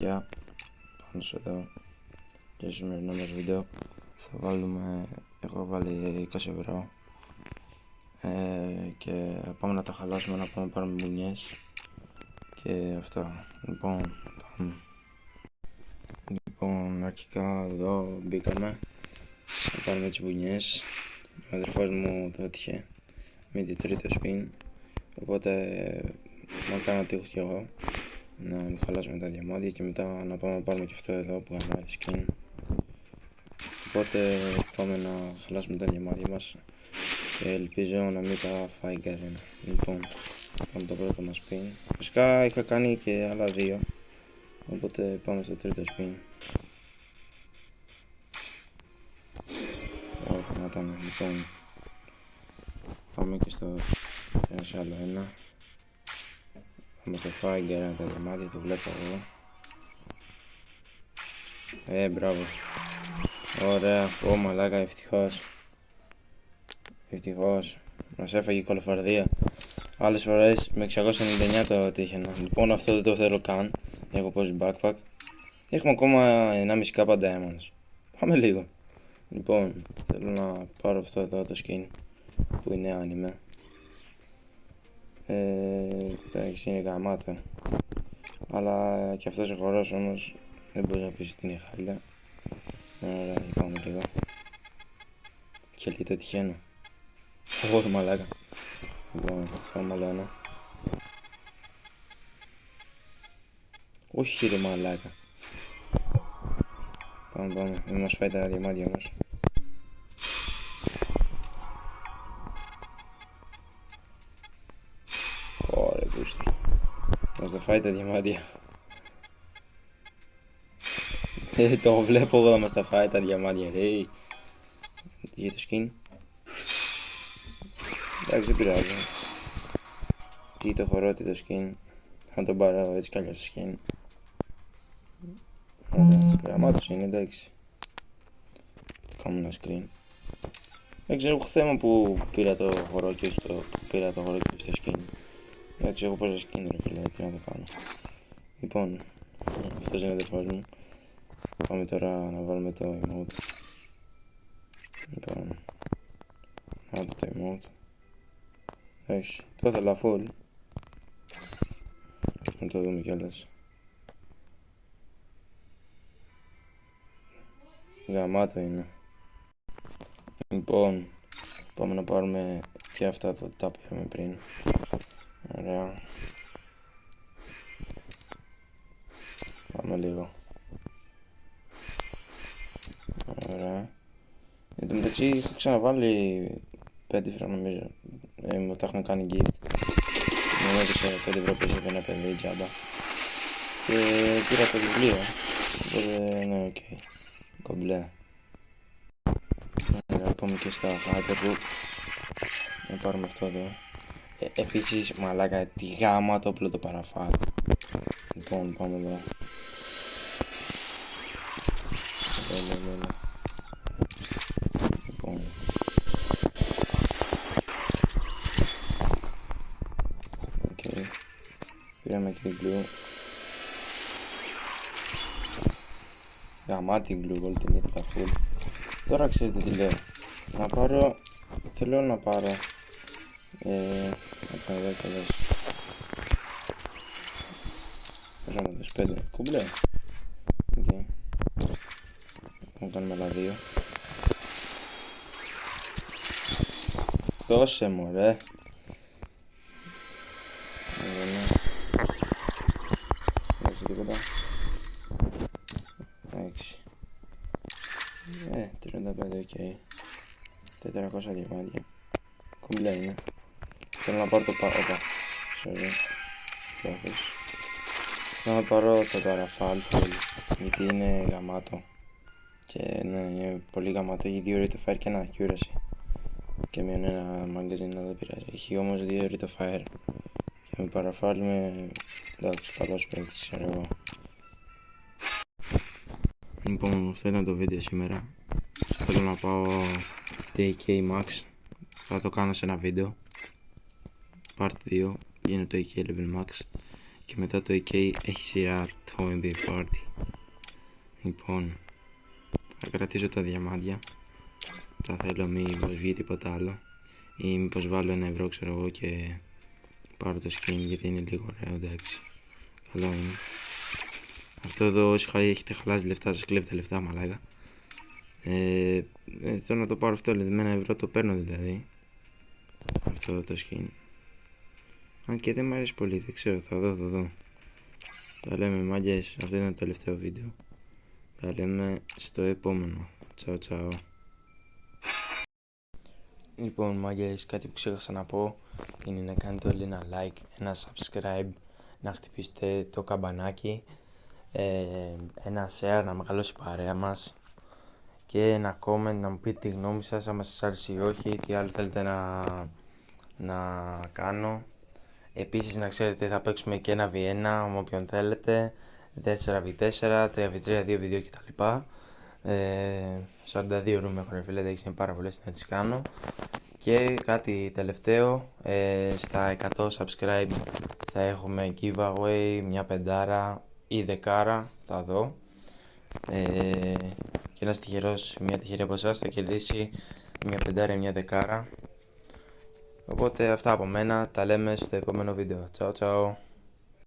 Γεια, πάνω σε εδώ και στο σημερινό μας βίντεο θα βάλουμε, έχω βάλει 20 ευρώ και πάμε να τα χαλάσουμε, να πάμε να πάρουμε μπουνιές και αυτά. Λοιπόν, αρχικά εδώ μπήκαμε να πάρουμε τις μπουνιές. Ο αδερφός μου το έτυχε με το τρίτο spin, οπότε να κάνω τι έχω και εγώ, να μην χαλάσουμε τα διαμάντια και μετά να πάμε να πάρουμε και αυτό εδώ που γαμάει skin. Οπότε πάμε να χαλάσουμε τα διαμάντια μας και ελπίζω να μην τα φάει κανένα. Λοιπόν, πάμε το πρώτο μας spin. Φυσικά είχα κάνει και άλλα δύο, οπότε πάμε στο τρίτο spin. Λοιπόν, πάμε και στο σε άλλο ένα. Θα μας το φάει κανένα τα διαμάντια, το βλέπω εγώ. Μπράβο. Ωραία, μαλάκα, ευτυχώς μας έφαγε η κολοφαρδία. Άλλες φορές με 699 το τύχαινα. Λοιπόν, αυτό δεν το θέλω καν. Έχω πόσει backpack. Έχουμε ακόμα 1,5k diamonds. Πάμε λίγο. Λοιπόν, θέλω να πάρω αυτό εδώ το skin που είναι άνιμε. Είναι γαμάτο. Αλλά και αυτός ο χορός όμως δεν μπορεί να πεις ότι είναι χάλια. Ωραία, πάμε λίγο. Και λέει το τυχαίνω. Εγώ το μαλάκα. Λοιπόν, πάμε άλλο ένα. Όχι ρε μαλάκα. Πάμε. Μην μας φάει τα διαμάντια όμως. Ωραία, πούστη. Μας τα φάει τα διαμάντια. Το βλέπω εγώ να μας τα φάει τα διαμάντια, ρε. Για το skin. Εντάξει, δεν πειράζει. Τι το χορό, τι το skin. Θα τον πάρω έτσι κι αλλιώς το skin. Ωραία, γραμμάτος είναι, εντάξει. Το κάνω ένα screen. Δεν ξέρω, έχω θέμα που πήρα το χορό και όχι το skin. Εντάξει, έχω πόσα skin ρε φίλε, τι να το κάνω. Λοιπόν, αυτός είναι ο αδερφός μου. Πάμε τώρα να βάλουμε το emote. Λοιπόν, να το emote. Εντάξει, το ήθελα full. Να το δούμε κιόλας. Γαμάτο είναι. Λοιπόν, πάμε να πάρουμε και αυτά τα που είχαμε πριν. Ωραία. Πάμε λίγο. Ωραία. Εν τω μεταξύ είχα ξαναβάλει 5 ευρώ νομίζω. Μου τα έχουν κάνει gift. Μου έδωσε 5 ευρώ πίσω από ένα παιδί τζάμπα. Και πήρα το βιβλίο. Οπότε ναι, οκ. Κομπλέ. Ωραία, πάμε και στα Hyperloop. Να πάρουμε αυτό εδώ. Επίσης μαλάκα, τη γάμα το όπλο το παραφάλ. Λοιπόν, πάμε εδώ. Έλα. Λοιπόν. Οκ. Πήραμε και την glue. Γαμάτη glue, όλη την ήθελα full. Τώρα ξέρετε τι λέω. Θέλω να πάρω. Θα δω καλώς. Πόσα μου δες, 5. Κουμπλέ. Οκ. Θα κάνουμε άλλα 2. Δώσε μου ρε. Δώσε τίποτα. 6. 35, οκ. 400 διαμάντια. Κουμπλέ είναι. Θέλω να πάρω το όπα. Sorry. Λάθος. Θέλω να πάρω το παραφάλ γιατί είναι γαμάτο. Και ναι, είναι πολύ γαμάτο. Έχει 2 rate of fire και ένα accuracy. Και μειον ένα magazine, δεν πειράζει. Έχει όμως 2 rate of fire. Και με παραφάλ είμαι εντάξει, καλός παίκτης, ξέρω εγώ. Λοιπόν, αυτό ήταν το βίντεο σήμερα. Θέλω να πάω AK Max. Θα το κάνω σε ένα βίντεο. Part 2. Γίνεται το AK Level Max. Και μετά το AK έχει σειρά το MB Party. Λοιπόν, θα κρατήσω τα διαμάντια. Τα θέλω μήπως βγει τίποτα άλλο. Ή μήπως βάλω 1 ευρώ ξέρω εγώ και πάρω το skin γιατί είναι λίγο ωραίο, εντάξει. Καλό είναι. Αυτό εδώ όσοι έχετε χαλάσει λεφτά σας κλέβετε λεφτά μαλάκα. Θέλω να το πάρω αυτό, δηλαδή με 1 ευρώ το παίρνω δηλαδή. Αυτό το skin. Αν και δεν μου αρέσει πολύ, δεν ξέρω, θα δω. Τα λέμε μάγκες, αυτό ήταν το τελευταίο βίντεο. Τα λέμε στο επόμενο. Τσαου. Λοιπόν μάγκες, κάτι που ξέχασα να πω είναι να κάνετε όλοι ένα like, ένα subscribe, να χτυπήσετε το καμπανάκι, ένα share να μεγαλώσει η παρέα μας και ένα comment να μου πείτε τη γνώμη σας, άμα σας άρεσε ή όχι, τι άλλο θέλετε να κάνω. Επίσης να ξέρετε θα παίξουμε και 1v1 με όποιον θέλετε, 4v4, 3v3, 2v2 κτλ. 42 ρούμ έχω ρε φίλε, εντάξει είναι πάρα πολλές να τις κάνω. Και κάτι τελευταίο, στα 100 subscribe θα έχουμε giveaway, μια 5 ή 10, θα δω. Και ένας τυχερός, μια τυχερή από εσάς θα κερδίσει μια 5 ή μια 10. Οπότε αυτά από μένα, τα λέμε στο επόμενο βίντεο. Τσαου.